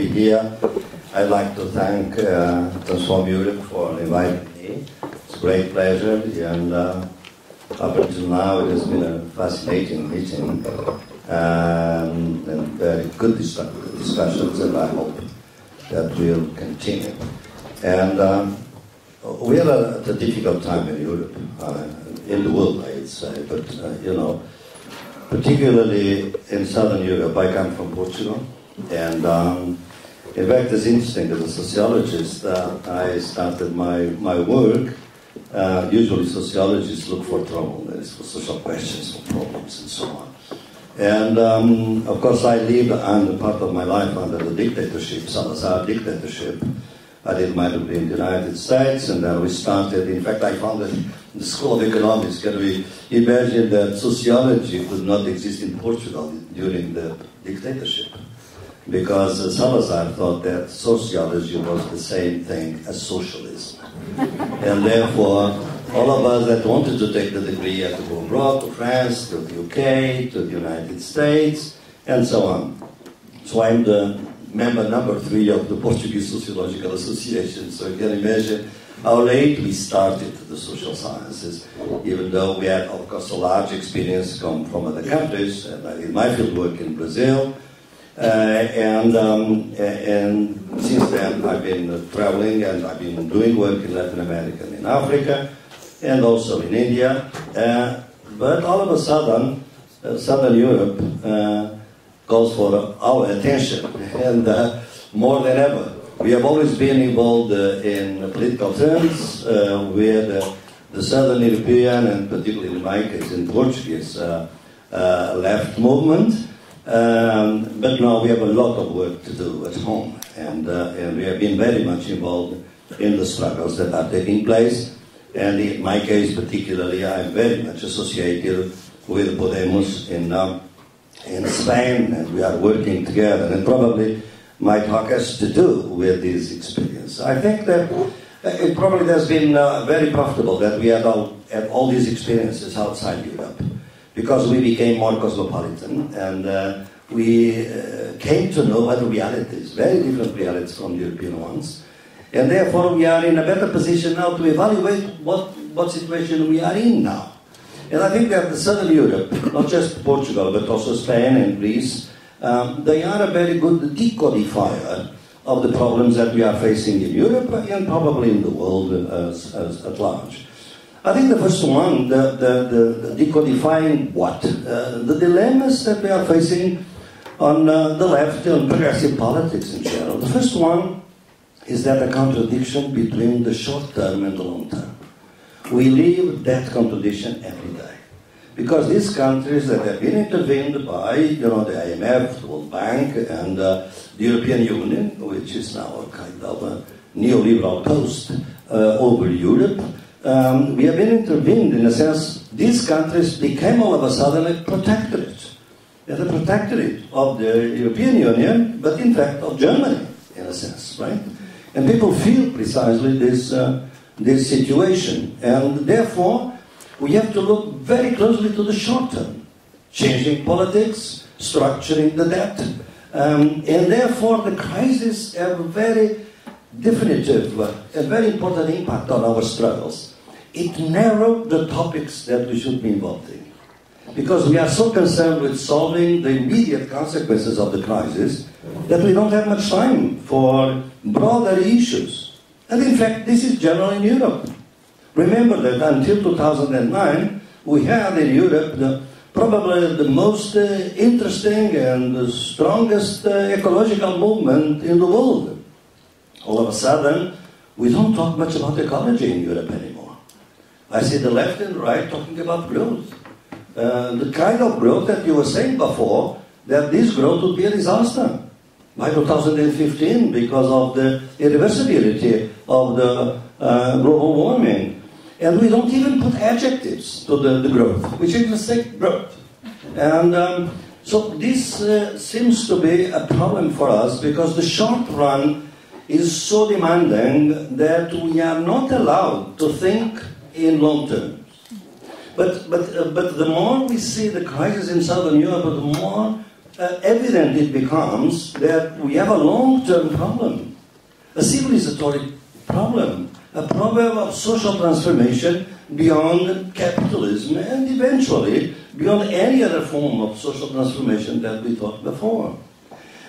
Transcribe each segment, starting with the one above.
Here, I'd like to thank Transform Europe for inviting me. It's a great pleasure, and up until now it has been a fascinating meeting and very good discussions, and I hope that will continue. And we are at a difficult time in Europe, in the world, I'd say, but you know, particularly in Southern Europe. I come from Portugal, and in fact, it's interesting, as a sociologist, I started my work. Usually sociologists look for trouble, that is, for social questions, for problems, and so on. And of course, I lived under part of my life under the dictatorship, Salazar dictatorship. I did my degree in the United States, and then we started, in fact, I founded the School of Economics. Can we imagine that sociology could not exist in Portugal during the dictatorship? Because Salazar thought that sociology was the same thing as socialism. And therefore, all of us that wanted to take the degree had to go abroad, to France, to the UK, to the United States, and so on. So I'm the member number 3 of the Portuguese Sociological Association, so you can imagine how late we started the social sciences, even though we had, of course, a large experience come from other countries. And I did my field work in Brazil. And since then I've been traveling, and I've been doing work in Latin America and in Africa, and also in India. But all of a sudden, Southern Europe calls for our attention, and more than ever. We have always been involved in political terms with the Southern European, and particularly in my case, in Portuguese left movement. But now we have a lot of work to do at home, and we have been very much involved in the struggles that are taking place. And in my case particularly, I'm very much associated with Podemos in Spain, and we are working together. And probably my talk has to do with this experience. I think that it probably has been very profitable that we had all these experiences outside Europe, because we became more cosmopolitan, and we came to know other realities, very different realities from the European ones. And therefore we are in a better position now to evaluate what situation we are in now. And I think that the Southern Europe, not just Portugal, but also Spain and Greece, they are a very good decodifier of the problems that we are facing in Europe and probably in the world at large. I think the first one, the decodifying what? The dilemmas that we are facing on the left and progressive politics in general. The first one is that a contradiction between the short term and the long term. We live that contradiction every day. Because these countries that have been intervened by, you know, the IMF, the World Bank, and the European Union, which is now a kind of a neoliberal coast over Europe, we have been intervened in a sense. These countries became all of a sudden a protectorate. They're the protectorate of the European Union, but in fact of Germany, in a sense, right? And people feel precisely this situation. And therefore, we have to look very closely to the short term. Changing politics, structuring the debt. And therefore, the crisis have a very definitive, a very important impact on our struggles. It narrowed the topics that we should be involved in. Because we are so concerned with solving the immediate consequences of the crisis that we don't have much time for broader issues. And in fact, this is general in Europe. Remember that until 2009, we had in Europe probably the most interesting and the strongest ecological movement in the world. All of a sudden, we don't talk much about ecology in Europe anymore. I see the left and the right talking about growth. The kind of growth that you were saying before, that this growth would be a disaster by 2015 because of the irreversibility of the global warming. And we don't even put adjectives to the growth. We just say growth. And so this seems to be a problem for us, because the short run is so demanding that we are not allowed to think in long terms. But the more we see the crisis in Southern Europe, the more evident it becomes that we have a long-term problem, a civilizatory problem, a problem of social transformation beyond capitalism and eventually beyond any other form of social transformation that we thought before.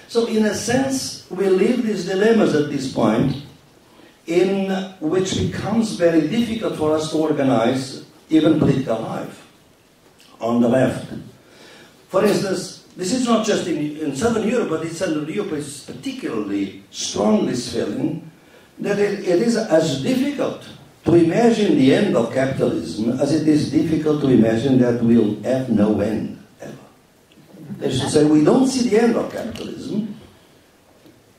So in a sense, we live these dilemmas at this point in which becomes very difficult for us to organize even political life on the left. For instance, this is not just in Southern Europe, but in Southern Europe is particularly strong, this feeling that it is as difficult to imagine the end of capitalism as it is difficult to imagine that we'll have no end, ever. They should say, we don't see the end of capitalism.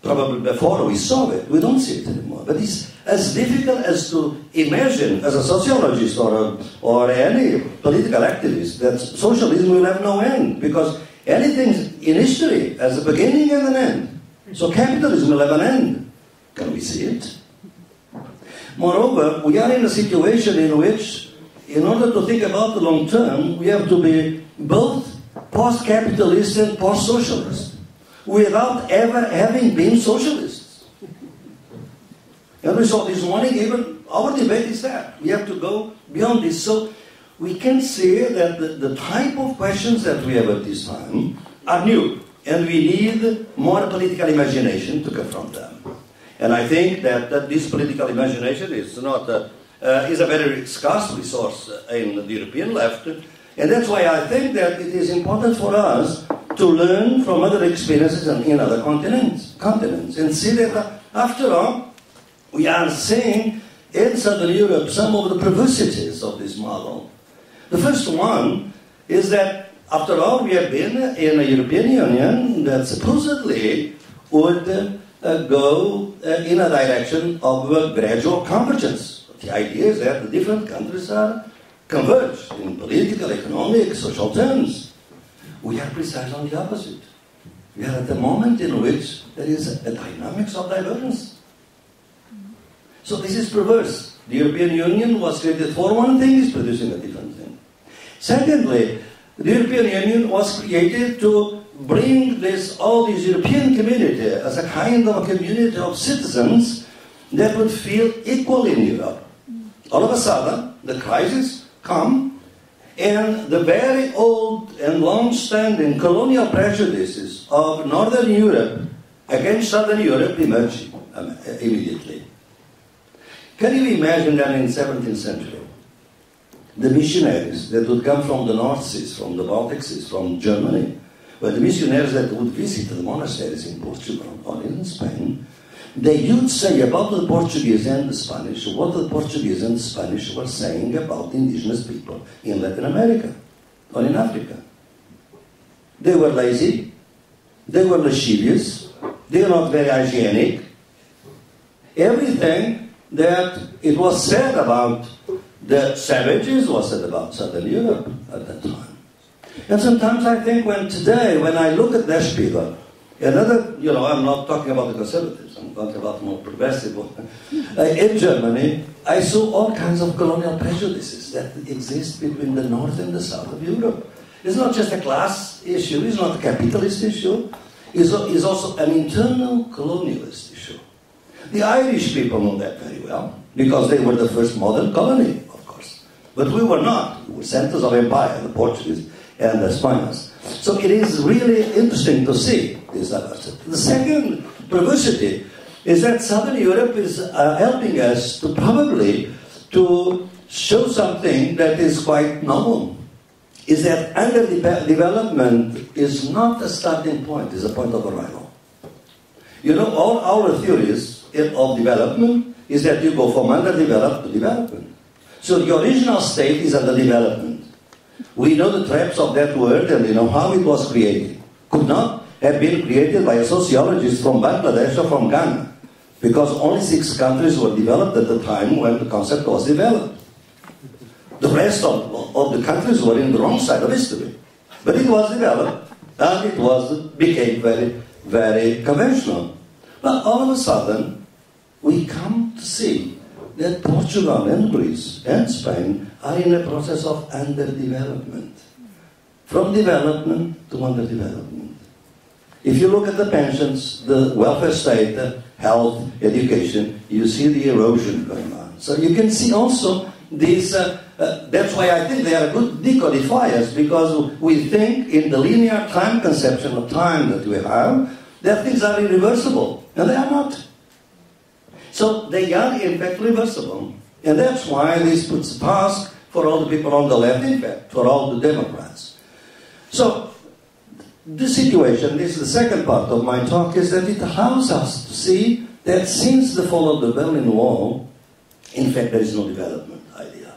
Probably before we saw it, we don't see it anymore. But it's as difficult as to imagine, as a sociologist or any political activist, that socialism will have no end, because anything in history has a beginning and an end. So capitalism will have an end. Can we see it? Moreover, we are in a situation in which, in order to think about the long term, we have to be both post-capitalist and post-socialist, without ever having been socialists. And we saw this morning, even our debate is that. We have to go beyond this. So we can see that the type of questions that we have at this time are new, and we need more political imagination to confront them. And I think that this political imagination is not is a very scarce resource in the European left, and that's why I think that it is important for us to learn from other experiences in other continents, and see that after all, we are seeing in Southern Europe some of the perversities of this model. The first one is that, after all, we have been in a European Union that supposedly would go in a direction of gradual convergence. The idea is that the different countries are converged in political, economic, social terms. We are precisely on the opposite. We are at the moment in which there is a dynamics of divergence. So this is perverse. The European Union was created for one thing, is producing a different thing. Secondly, the European Union was created to bring all this European community as a kind of a community of citizens that would feel equal in Europe. All of a sudden, the crisis come, and the very old and long-standing colonial prejudices of Northern Europe against Southern Europe emerge immediately. Can you imagine that in the 17th century, the missionaries that would come from the North Seas, from the Baltic Seas, from Germany, were the missionaries that would visit the monasteries in Portugal or in Spain, they would say about the Portuguese and the Spanish what the Portuguese and the Spanish were saying about indigenous people in Latin America or in Africa. They were lazy, they were lascivious, they were not very hygienic. Everything that it was said about the savages was said about Southern Europe at that time. And sometimes I think when I look at Der Spiegel, another, I'm not talking about the conservatives, I'm talking about more progressive. In Germany, I saw all kinds of colonial prejudices that exist between the north and the south of Europe. It's not just a class issue, it's not a capitalist issue, it's also an internal colonialist issue. The Irish people know that very well, because they were the first modern colony, of course. But we were not. We were centers of empire, the Portuguese and the Spaniards. So it is really interesting to see this diversity. The second perversity is that Southern Europe is helping us to probably to show something that is quite novel. Is that underdevelopment is not a starting point, it's a point of arrival. All our theories of development is that you go from underdeveloped to development. So the original state is underdevelopment. We know the traps of that word and we know how it was created. Could not have been created by a sociologist from Bangladesh or from Ghana, because only 6 countries were developed at the time when the concept was developed. The rest of the countries were in the wrong side of history. But it was developed and it became very, very conventional. But all of a sudden, we come to see that Portugal and Greece and Spain are in a process of underdevelopment. From development to underdevelopment. If you look at the pensions, the welfare state, health, education, you see the erosion going on. So you can see also these, that's why I think they are good decodifiers, because we think in the linear time conception of time that we have, that things are irreversible, and they are not. So they are in fact reversible. And that's why this puts a task for all the people on the left, in fact, for all the Democrats. So the situation, this is the second part of my talk, is that it allows us to see that since the fall of the Berlin Wall, in fact, there is no development idea.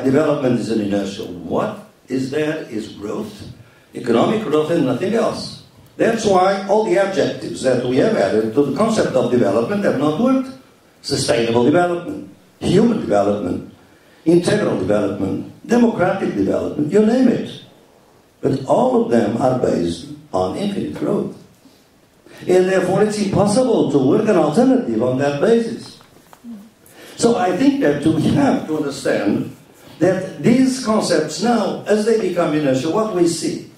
Development is an inertial. What is there is growth, economic growth, and nothing else. That's why all the adjectives that we have added to the concept of development have not worked. Sustainable development, human development, integral development, democratic development, you name it. But all of them are based on infinite growth. And therefore it's impossible to work an alternative on that basis. So I think that we have to understand that these concepts now, as they become inertial, what we see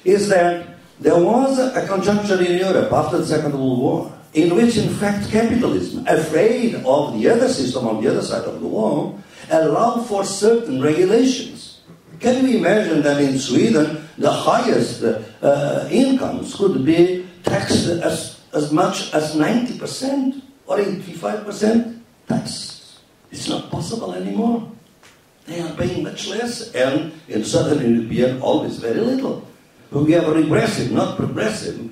is that there was a conjuncture in Europe after the Second World War in which, in fact, capitalism, afraid of the other system on the other side of the wall, allowed for certain regulations. Can we imagine that in Sweden, the highest incomes could be taxed as much as 90% or 85% tax? It's not possible anymore. They are paying much less, and in Southern European, always very little. We have regressive, not progressive,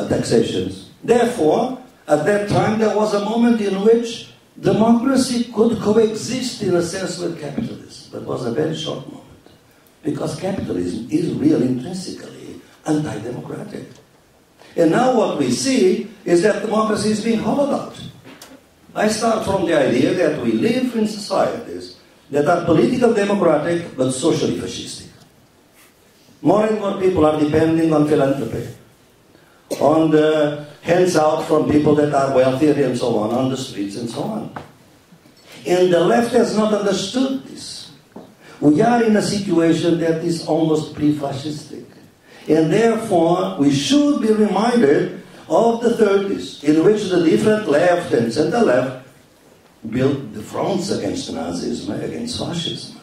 taxations. Therefore, at that time, there was a moment in which democracy could coexist in a sense with capitalism. That was a very short moment. Because capitalism is really intrinsically anti-democratic. And now what we see is that democracy is being hollowed out. I start from the idea that we live in societies that are political democratic but socially fascistic. More and more people are depending on philanthropy, on the hands out from people that are wealthier and so on the streets and so on. And the left has not understood this. We are in a situation that is almost pre-fascistic. And therefore, we should be reminded of the 30s, in which the different left and center-left built the fronts against Nazism, against fascism.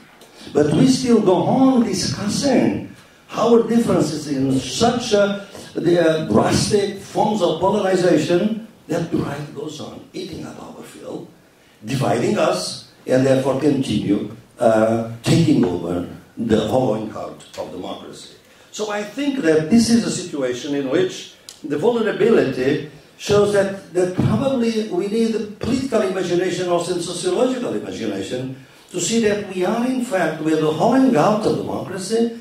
But we still go on discussing our differences in such drastic forms of polarization that the right goes on eating up our fill, dividing us, and therefore continue taking over the hollowing out of democracy. So I think that this is a situation in which the vulnerability shows that probably we need political imagination, also sociological imagination, to see that we are in fact with the hollowing out of democracy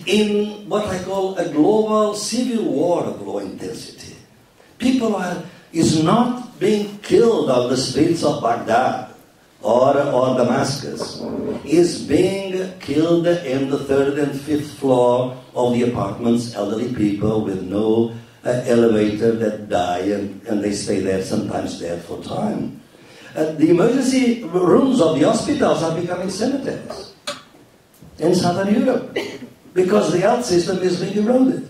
in what I call a global civil war of low intensity. People is not being killed on the streets of Baghdad or Damascus, is being killed in the third and fifth floor of the apartments, elderly people with no elevator that die and they stay there, sometimes dead for time. The emergency rooms of the hospitals are becoming cemeteries in Southern Europe, because the health system is being eroded.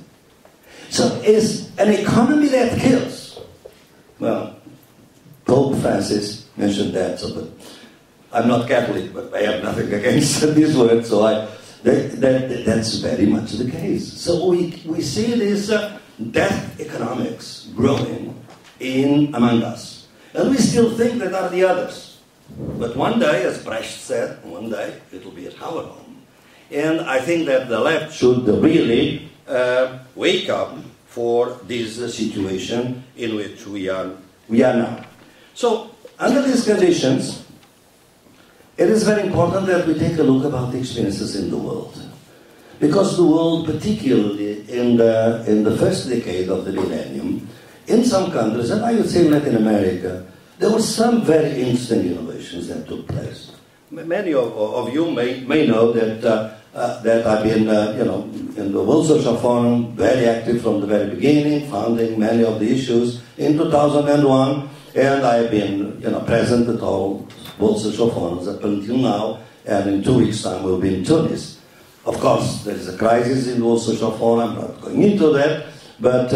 So is an economy that kills. Well, Pope Francis mentioned that, but I'm not Catholic, but I have nothing against these words, so that's very much the case. So we see this death economics growing among us. And we still think that are the others. But one day, as Brecht said, one day it will be at our home. And I think that the left should really wake up for this situation in which we are now. So, under these conditions, it is very important that we take a look about the experiences in the world. Because the world, particularly in the first decade of the millennium, in some countries, and I would say Latin America, there were some very interesting innovations that took place. Many of you may know that I've been, in the World Social Forum, very active from the very beginning, founding many of the issues in 2001, and I've been, present at all World Social Forums up until now, and in 2 weeks' time we'll be in Tunis. Of course, there is a crisis in the World Social Forum, I'm not going into that, but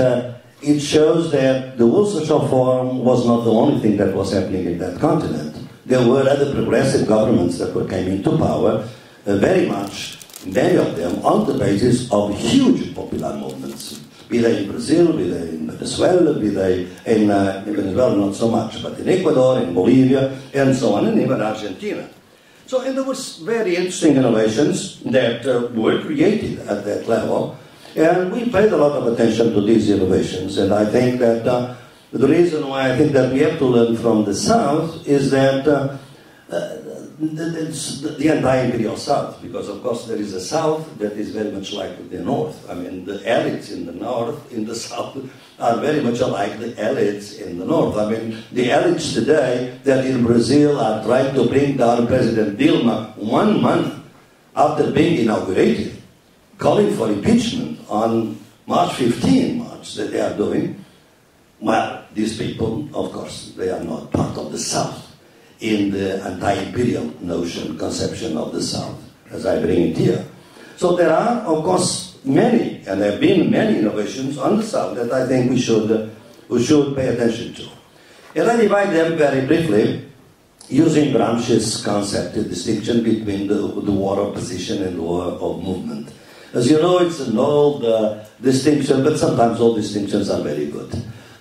it shows that the World Social Forum was not the only thing that was happening in that continent. There were other progressive governments that came into power, very much, many of them, on the basis of huge popular movements. Be they in Brazil, be they in Venezuela, be they in Venezuela, not so much, but in Ecuador, in Bolivia, and so on, and even Argentina. So, and there was very interesting innovations that were created at that level, and we paid a lot of attention to these innovations, and I think that the reason why I think that we have to learn from the South is that the anti-imperial South, because of course there is a South that is very much like the North. I mean, the elites in the North, in the South, are very much alike the elites in the North. I mean, the elites today that in Brazil are trying to bring down President Dilma 1 month after being inaugurated, calling for impeachment on March 15, that they are doing. Well, these people, of course, they are not part of the South in the anti-imperial notion, conception of the South, as I bring it here. So there are, of course, many, and there have been many innovations on the South that I think we should pay attention to. And I divide them very briefly using Gramsci's concept, the distinction between the war of position and the war of movement. As you know, it's an old distinction, but sometimes all distinctions are very good.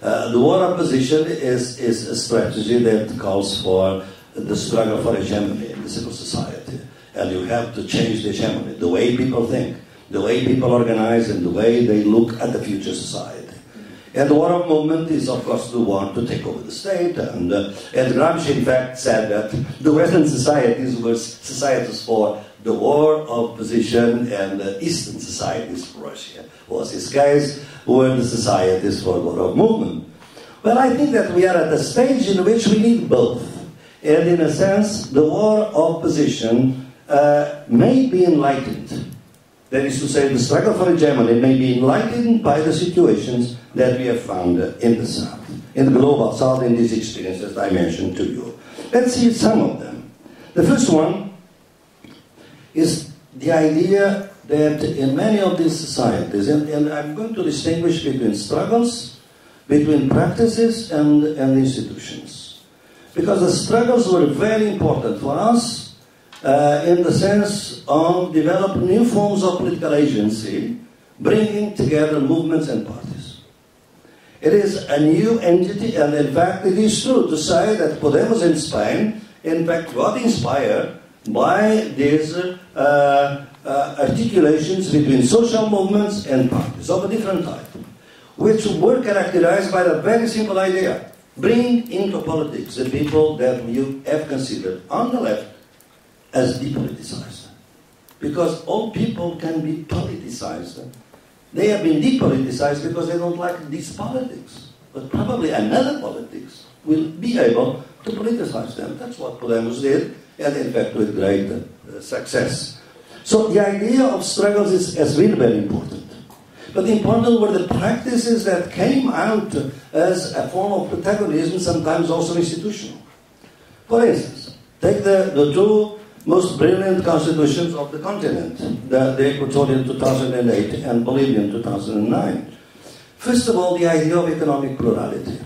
The war of position is a strategy that calls for the struggle for hegemony in the civil society. And you have to change the hegemony, the way people think, the way people organize, and the way they look at the future society. And the war of movement is, of course, the war to take over the state. And Gramsci, in fact, said that the Western societies were societies for the war of position, and the Eastern societies, Russia was his case, were the societies for the war of movement. Well, I think that we are at a stage in which we need both. And in a sense, the war of position may be enlightened. That is to say, the struggle for hegemony may be enlightened by the situations that we have found in the South, in the global South, in these experiences I mentioned to you. Let's see some of them. The first one is the idea that in many of these societies, and I'm going to distinguish between struggles, between practices and institutions. Because the struggles were very important for us in the sense of developing new forms of political agency, bringing together movements and parties. It is a new entity, and in fact it is true to say that Podemos in Spain, in fact, got inspired by these articulations between social movements and parties of a different type, which were characterized by a very simple idea: bring into politics the people that you have considered on the left as depoliticized. Because all people can be politicized. They have been depoliticized because they don't like this politics. But probably another politics will be able to politicize them. That's what Podemos did, and in fact with great success. So the idea of struggles is really very important. But important were the practices that came out as a form of protagonism, sometimes also institutional. For instance, take the two most brilliant constitutions of the continent, the Equatorial 2008 and Bolivian 2009. First of all, the idea of economic plurality.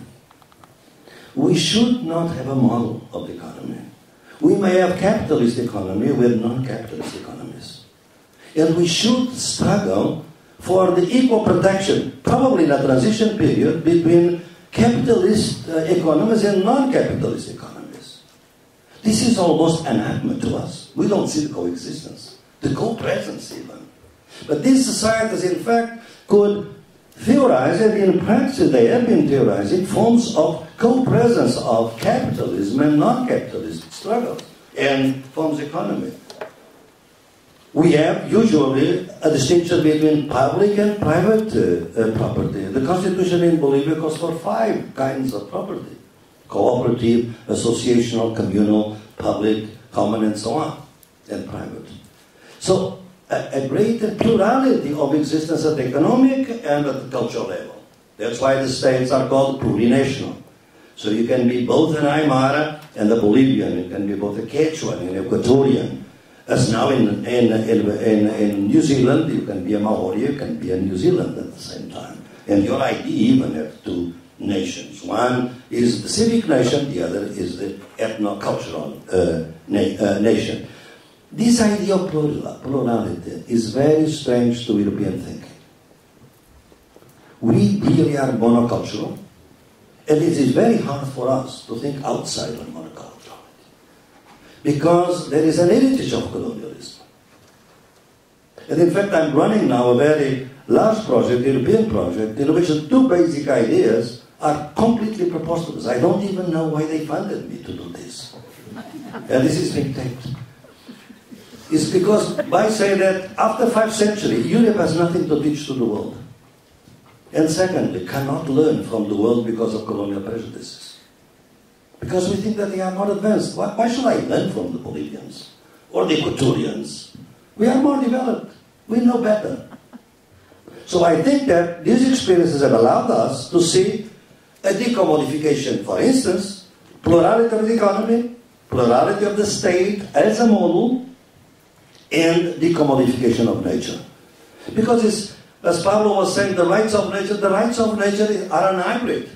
We should not have a model of the economy. We may have capitalist economy with non-capitalist economies. And we should struggle for the equal protection, probably in a transition period, between capitalist economies and non-capitalist economies. This is almost anathema to us. We don't see the coexistence, the co-presence even. But these societies, in fact, could theorize, and in practice they have been theorizing, forms of co-presence of capitalism and non-capitalist struggles and forms of economy. We have usually a distinction between public and private property. The constitution in Bolivia calls for 5 kinds of property: cooperative, associational, communal, public, common, and so on, and private. So a greater plurality of existence at the economic and at the cultural level. That's why the states are called plurinational. So you can be both an Aymara and a Bolivian. You can be both a Quechua and an Equatorian. As now in New Zealand, you can be a Maori, you can be a New Zealand at the same time. And your ID even have two nations. One is the civic nation, the other is the ethno-cultural nation. This idea of plurality is very strange to European thinking. We really are monocultural, and it is very hard for us to think outside of monoculturality, because there is an heritage of colonialism. And in fact, I'm running now a very large project, European project, in which the two basic ideas are completely preposterous. I don't even know why they funded me to do this. And this is being taped. It's because by saying that after 5th century, Europe has nothing to teach to the world. And secondly, cannot learn from the world because of colonial prejudices. Because we think that they are more advanced. Why should I learn from the Bolivians or the Equatorians? We are more developed. We know better. So I think that these experiences have allowed us to see a decommodification, for instance, plurality of the economy, plurality of the state as a model, and decommodification of nature. Because it's, as Pablo was saying, the rights of nature are an hybrid.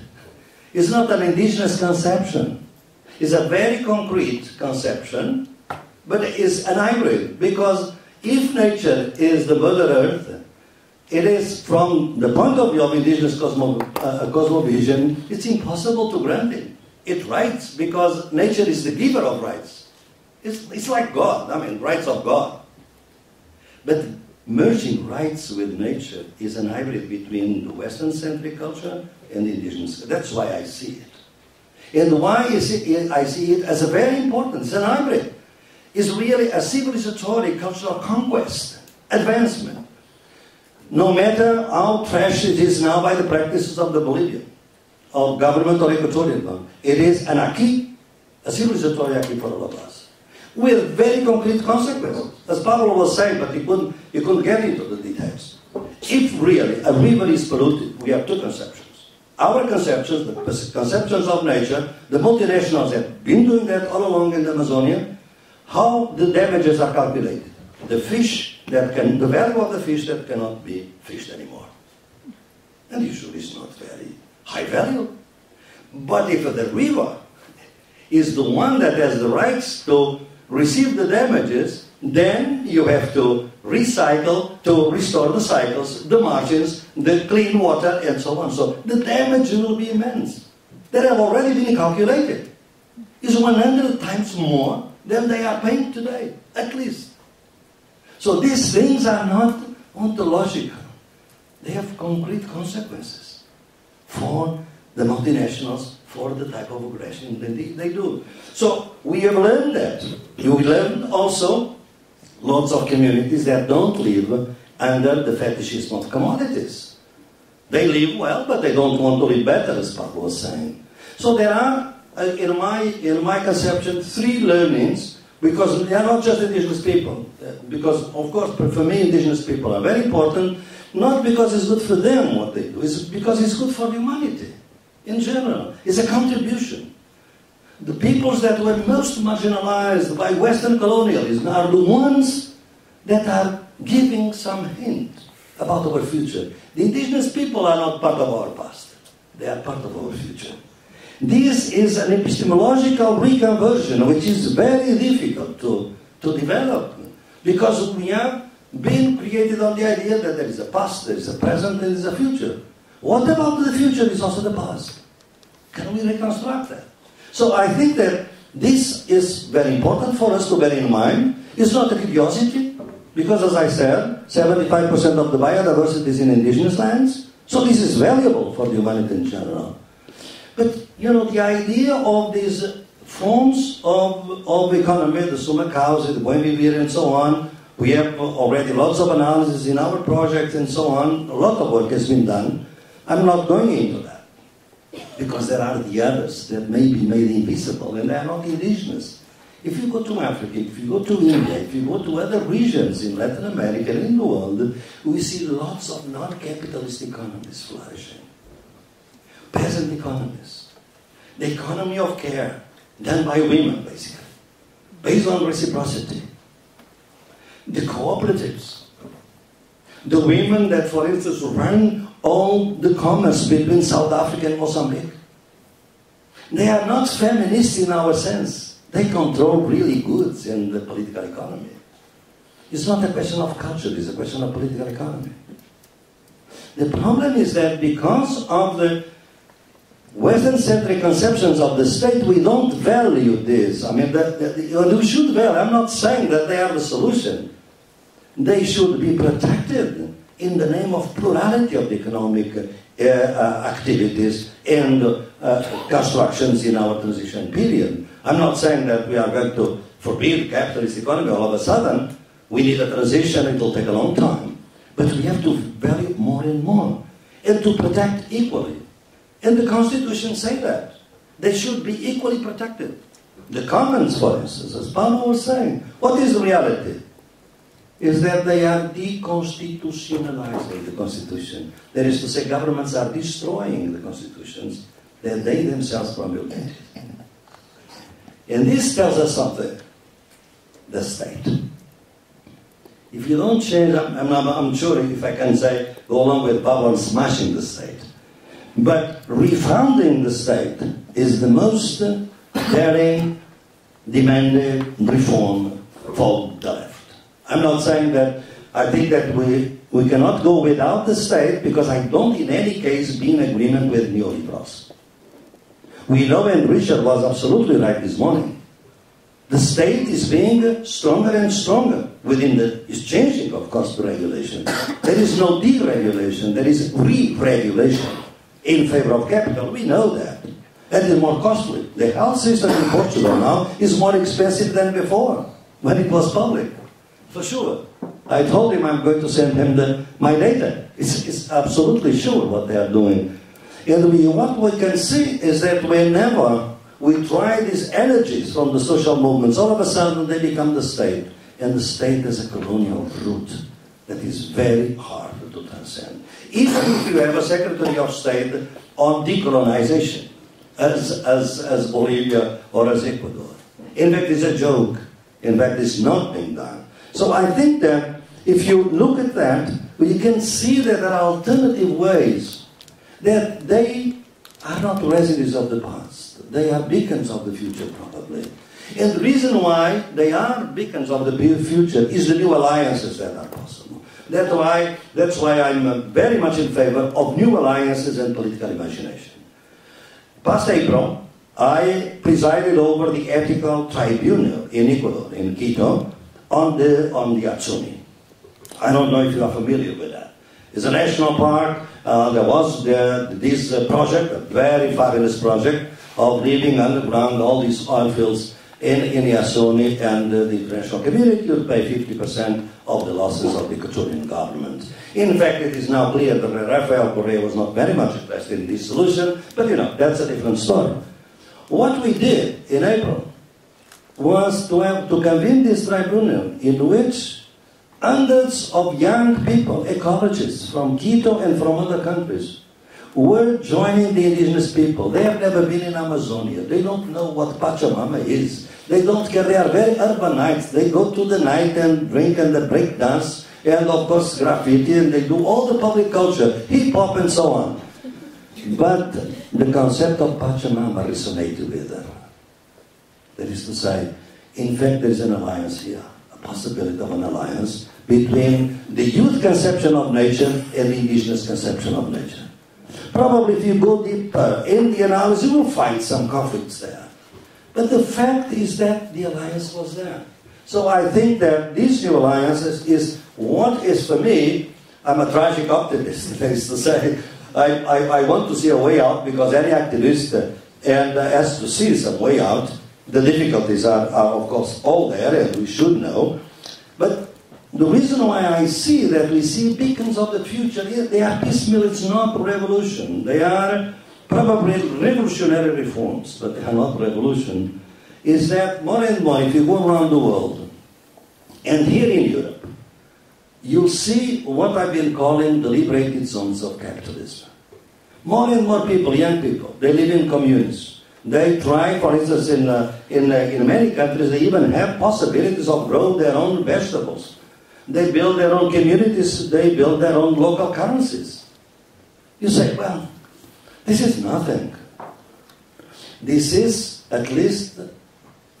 It's not an indigenous conception. It's a very concrete conception, but it is an hybrid. Because if nature is the Mother Earth, it is, from the point of view of indigenous cosmovision, it's impossible to grant it. It rights because nature is the giver of rights. It's like God, I mean, rights of God. But merging rights with nature is an hybrid between the Western-centric culture and the indigenous. That's why I see it. And why I see it as a very important, it's an hybrid. It's really a civilizatory cultural conquest, advancement. No matter how trash it is now by the practices of the Bolivian, of government or Equatorian one, it is an acquis, a civilizatory acquis for all of us, with very concrete consequences. As Pablo was saying, but you couldn't get into the details. If really a river is polluted, we have two conceptions. Our conceptions, the conceptions of nature, the multinationals have been doing that all along in the Amazonia, how the damages are calculated. The value of the fish that cannot be fished anymore. And usually it's not very high value. But if the river is the one that has the rights to receive the damages, then you have to recycle, to restore the cycles, the margins, the clean water, and so on. So the damage will be immense. That have already been calculated. Is 100 times more than they are paying today, at least. So these things are not ontological. They have concrete consequences for the multinationals, for the type of aggression that they do. So we have learned that. You learn also lots of communities that don't live under the fetishism of commodities. They live well, but they don't want to live better, as Pablo was saying. So there are, in my conception, three learnings. Because they are not just indigenous people. Because, of course, for me, indigenous people are very important, not because it's good for them what they do, it's because it's good for humanity in general. It's a contribution. The peoples that were most marginalized by Western colonialism are the ones that are giving some hint about our future. The indigenous people are not part of our past. They are part of our future. This is an epistemological reconversion which is very difficult to develop, because we have been created on the idea that there is a past, there is a present, there is a future. What about the future is also the past? Can we reconstruct that? So I think that this is very important for us to bear in mind. It's not a curiosity, because as I said, 75% of the biodiversity is in indigenous lands, so this is valuable for the humanity in general. But, you know, the idea of these forms of economy, the Sumacausi, the Buen Vivir, and so on, we have already lots of analysis in our project and so on. A lot of work has been done. I'm not going into that, because there are the others that may be made invisible, and they are not indigenous. If you go to Africa, if you go to India, if you go to other regions in Latin America and in the world, we see lots of non-capitalist economies flourishing. Peasant economies. The economy of care, done by women, basically, based on reciprocity. the cooperatives, the women that, for instance, run all the commerce between South Africa and Mozambique. They are not feminists in our sense. They control really goods in the political economy. It's not a question of culture, it's a question of political economy. The problem is that because of the Western-centric conceptions of the state, we don't value this. I mean, we should value. I'm not saying that they are the solution. They should be protected in the name of plurality of economic activities and constructions in our transition period. I'm not saying that we are going to forbid capitalist economy all of a sudden. We need a transition, it will take a long time. But we have to value more and more, and to protect equally. And the Constitution says that. They should be equally protected. The Commons, for instance, as Paulo was saying, what is reality? Is that they are deconstitutionalizing the Constitution. That is to say, governments are destroying the constitutions that they themselves promulgated. And this tells us something. The state. If you don't change, I'm sure if I can say, go along with Pablo, smashing the state. But refounding the state is the most daring, demanded reform for the left. I'm not saying that I think that we cannot go without the state, because I don't in any case be in agreement with neoliberals. We know, and Richard was absolutely right this morning, the state is being stronger and stronger within it's changing, of course, the regulation. There is no deregulation, there is re-regulation in favor of capital. We know that. And it's more costly. The health system in Portugal now is more expensive than before, when it was public. For sure. I told him I'm going to send him my data. It's absolutely sure what they are doing. And what we can see is that whenever we try these energies from the social movements, all of a sudden they become the state. And the state is a colonial root that is very hard to transcend. Even if you have a Secretary of State on decolonization, as Bolivia or as Ecuador. In fact, it's a joke. In fact, it's not being done. So I think that if you look at that, you can see that there are alternative ways, that they are not residents of the past. They are beacons of the future, probably. And the reason why they are beacons of the future is the new alliances that are possible. That's why I'm very much in favor of new alliances and political imagination. Past April, I presided over the ethical tribunal in Ecuador, in Quito, on the Atsuni. I don't know if you are familiar with that. It's a national park. There was this project, a very fabulous project, of leaving underground all these oil fields in Yasuni, and the international community would pay 50% of the losses of the Ecuadorian government. In fact, it is now clear that Rafael Correa was not very much interested in this solution, but that's a different story. What we did in April was to convene this tribunal in which hundreds of young people, ecologists from Quito and from other countries, were joining the indigenous people. They have never been in Amazonia. They don't know what Pachamama is. They don't care. They are very urbanites. They go to the night and drink and they break dance and of course graffiti, and they do all the public culture, hip-hop and so on. But the concept of Pachamama resonated with them. That is to say, in fact, there is an alliance here, a possibility of an alliance between the youth conception of nature and the indigenous conception of nature. Probably if you go deeper in the analysis, you will find some conflicts there. But the fact is that the alliance was there. So I think that this new alliance is what is, for me, I'm a tragic optimist, that is to say, I want to see a way out, because any activist has to see some way out. The difficulties are of course all there, and we should know. But the reason why I see that we see beacons of the future, they are piecemeal. It's not revolution. They are probably revolutionary reforms, but they are not revolution. Is that more and more, if you go around the world, and here in Europe, you'll see what I've been calling the liberated zones of capitalism. More and more people, young people, they live in communes. They try, for instance, in many countries, they even have possibilities of growing their own vegetables. They build their own communities. They build their own local currencies. You say, well, this is nothing. This is at least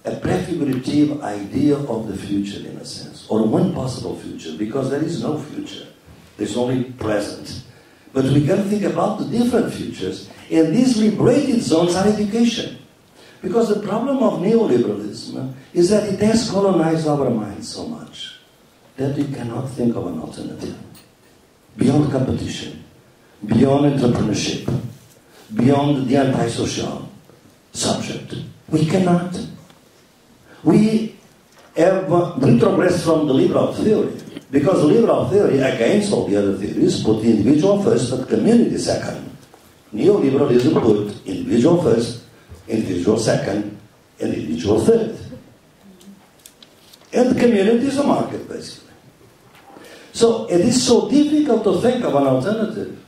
a prefigurative idea of the future, in a sense, or one possible future, because there is no future. There's only present. But we can think about the different futures, and these liberated zones are education. Because the problem of neoliberalism is that it has colonized our minds so much that we cannot think of an alternative. Beyond competition, beyond entrepreneurship, beyond the antisocial subject. We cannot. We have retrogressed from the liberal theory, because liberal theory, against all the other theories, put the individual first and community second. Neoliberalism put individual first, individual second, and individual third. And the community is a market, basically. So it is so difficult to think of an alternative.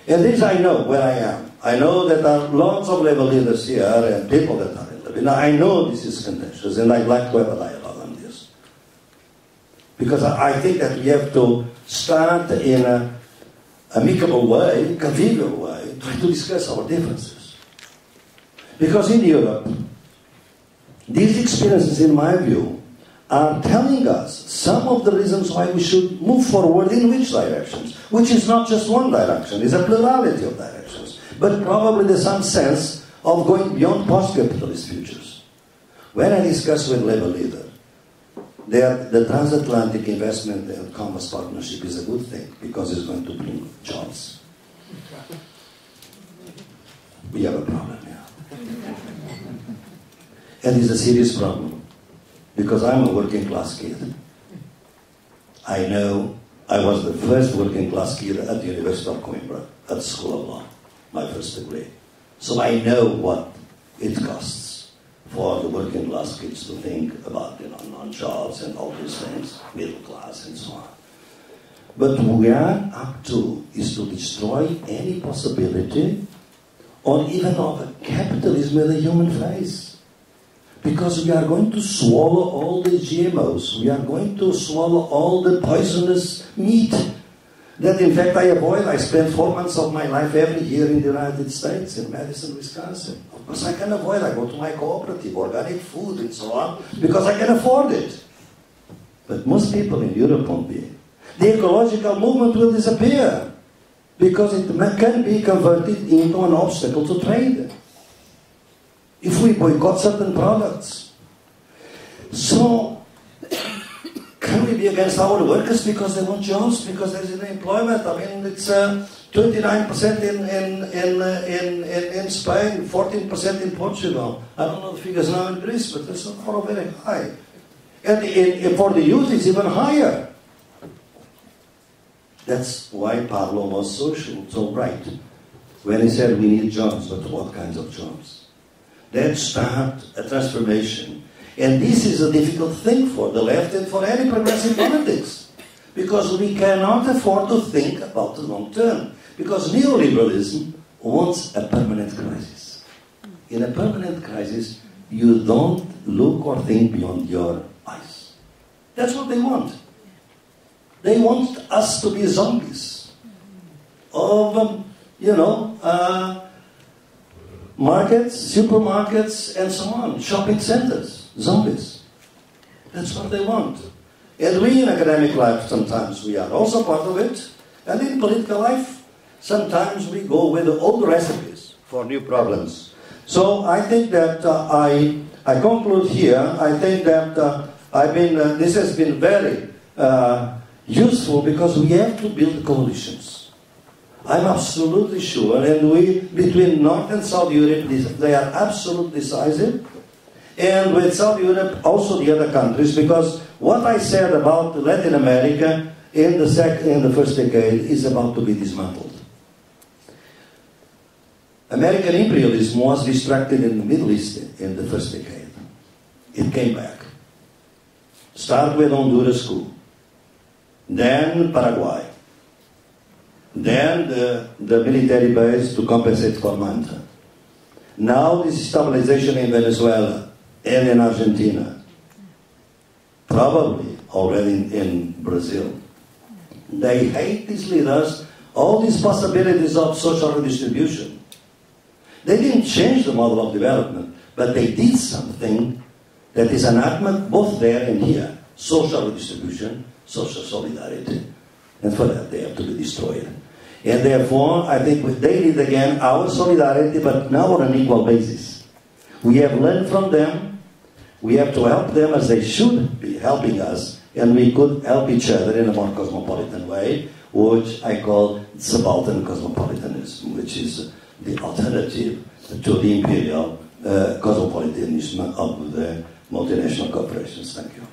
And this I know where I am. I know that there are lots of labor leaders here and people that are in labor. Now I know this is contentious, and I'd like to have a dialogue on this. Because I think that we have to start in an amicable way, convivial way, try to discuss our differences. Because in Europe, these experiences, in my view, are telling us some of the reasons why we should move forward in which directions, which is not just one direction, it's a plurality of directions. But probably there's some sense of going beyond post-capitalist futures. When I discuss with labor leaders, the transatlantic investment and commerce partnership is a good thing because it's going to bring jobs. We have a problem now. And it's a serious problem because I'm a working class kid. I know I was the first working class kid at the University of Coimbra, at the School of Law, my first degree. So I know what it costs for the working class kids to think about, non-jobs and all these things, middle class and so on. But what we are up to is to destroy any possibility or even of a capitalism with a human face. Because we are going to swallow all the GMOs. We are going to swallow all the poisonous meat that in fact I avoid. I spend 4 months of my life every year in the United States, in Madison, Wisconsin. Of course I can avoid. I go to my cooperative, organic food and so on, because I can afford it. But most people in Europe won't be. The ecological movement will disappear because it can be converted into an obstacle to trade. If we boycott certain products. So, can we be against our workers because they want jobs, because there's unemployment? I mean, it's 29% in Spain, 14% in Portugal. I don't know the figures now in Greece, but it's all very high. And for the youth, it's even higher. That's why Pablo was so right when he said we need jobs, but what kinds of jobs? Let's start a transformation. And this is a difficult thing for the left and for any progressive politics. Because we cannot afford to think about the long term. Because neoliberalism wants a permanent crisis. In a permanent crisis, you don't look or think beyond your eyes. That's what they want. They want us to be zombies of, markets, supermarkets, and so on, shopping centers, zombies. That's what they want. And we in academic life, sometimes we are also part of it. And in political life, sometimes we go with the old recipes for new problems. So I think that I conclude here. I think that this has been very useful because we have to build coalitions. I'm absolutely sure, and between North and South Europe, they are absolutely decisive. And with South Europe, also the other countries, because what I said about Latin America in the first decade is about to be dismantled. American imperialism was distracted in the Middle East in the first decade. It came back. Start with Honduras coup. Then Paraguay. Then the military base to compensate for Manta. Now this stabilization in Venezuela and in Argentina. Probably already in Brazil. They hate these leaders, all these possibilities of social redistribution. They didn't change the model of development, but they did something that is enactment both there and here. Social redistribution, social solidarity. And for that, they have to be destroyed. And therefore, I think they need again our solidarity, but now on an equal basis. We have learned from them. We have to help them as they should be helping us. And we could help each other in a more cosmopolitan way, which I call subaltern cosmopolitanism, which is the alternative to the imperial cosmopolitanism of the multinational corporations. Thank you.